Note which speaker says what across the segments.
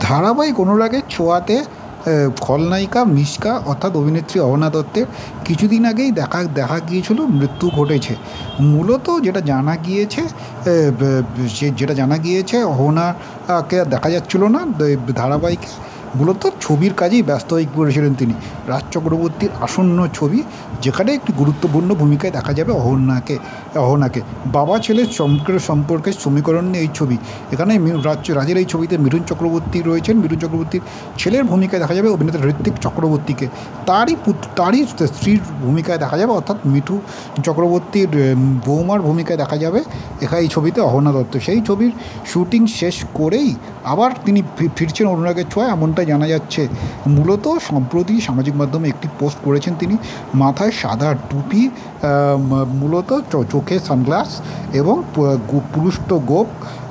Speaker 1: ধারাবাহিক অনুরাগের ছোঁয়াতে খলনায়িকা মিশকা অর্থাৎ অভিনেত্রী অহনা দত্তের কিছুদিন আগেই দেখা গিয়েছিল মৃত্যু ঘটেছে। মূলত যেটা জানা গিয়েছে, যেটা জানা গিয়েছে অহনাকে দেখা যাচ্ছিল না ধারাবাহিকে। মূলত ছবির কাজেই ব্যস্ত হয়ে পড়েছিলেন তিনি। রাজ চক্রবর্তীর আসন্ন ছবি, যেখানে একটি গুরুত্বপূর্ণ ভূমিকায় দেখা যাবে অহনাকে। বাবা ছেলের সম্পর্কের সমীকরণ নিয়ে এই ছবি। এখানে রাজের এই ছবিতে মিঠুন চক্রবর্তী রয়েছেন। মিঠুন চক্রবর্তীর ছেলের ভূমিকায় দেখা যাবে অভিনেতা ঋত্বিক চক্রবর্তীকে। তারই স্ত্রীর ভূমিকায় দেখা যাবে, অর্থাৎ মিঠু চক্রবর্তীর বৌমার ভূমিকায় দেখা যাবে এখানে এই ছবিতে অহনা দত্ত। সেই ছবির শুটিং শেষ করেই আবার তিনি ফিরছেন অনুরাগের ছোঁয়ায়, এমনটাই জানা যাচ্ছে। মূলত সম্প্রতি সামাজিক মাধ্যমে একটি পোস্ট করেছেন তিনি। মাথায় সাদা টুপি, মূলত চোখে সানগ্লাস এবং পুরুষ্ট গোঁফ।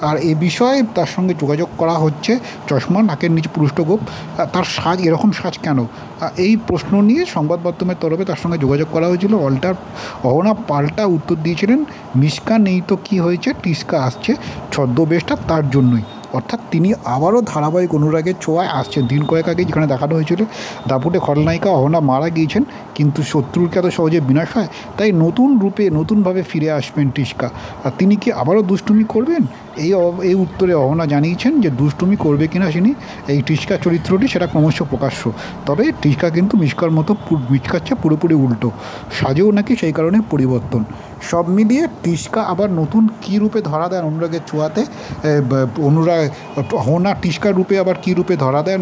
Speaker 1: আর এ বিষয়ে তার সঙ্গে যোগাযোগ করা হচ্ছে। চশমা, নাকের নিচে পুরুষ্ট গোঁফ। তার সাজ, এরকম সাজ কেন? এই প্রশ্ন নিয়ে সংবাদ মাধ্যমের তরফে তার সঙ্গে যোগাযোগ করা হয়েছিল। অহনা পাল্টা উত্তর দিয়েছিলেন, মিশকা নেই তো কী হয়েছে, টিস্কা আসছে, ছদ্মবেশটা তার জন্যই। অর্থাৎ তিনি আবারও ধারাবাহিক অনুরাগের ছোঁয়ায় আসছেন। দিন কয়েক আগে যেখানে দেখানো হয়েছিল দাপুটে খলনায়িকা অহনা মারা গিয়েছেন, কিন্তু শত্রুর কি এত সহজে বিনাশ হয়? তাই নতুন রূপে নতুনভাবে ফিরে আসবেন টিস্কা। আর তিনি কি আবারও দুষ্টুমি করবেন? এই উত্তরে অহনা জানিয়েছেন যে দুষ্টুমি করবে কিনা তিনি, এই টিস্কা চরিত্রটি সেটা ক্রমশ প্রকাশ্য। তবে টিস্কা কিন্তু মিশকার চেয়ে পুরোপুরি উল্টো। সাজেও নাকি সেই কারণে পরিবর্তন। সব মিলিয়ে টিস্কা আবার নতুন কী রূপে ধরা দেন অনুরাগের ছোঁয়াতে, অহনা টিস্কা রূপে আবার কী রূপে ধরা দেন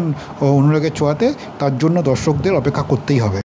Speaker 1: অনুরাগের ছোঁয়াতে, তার জন্য দর্শকদের অপেক্ষা করতেই হবে।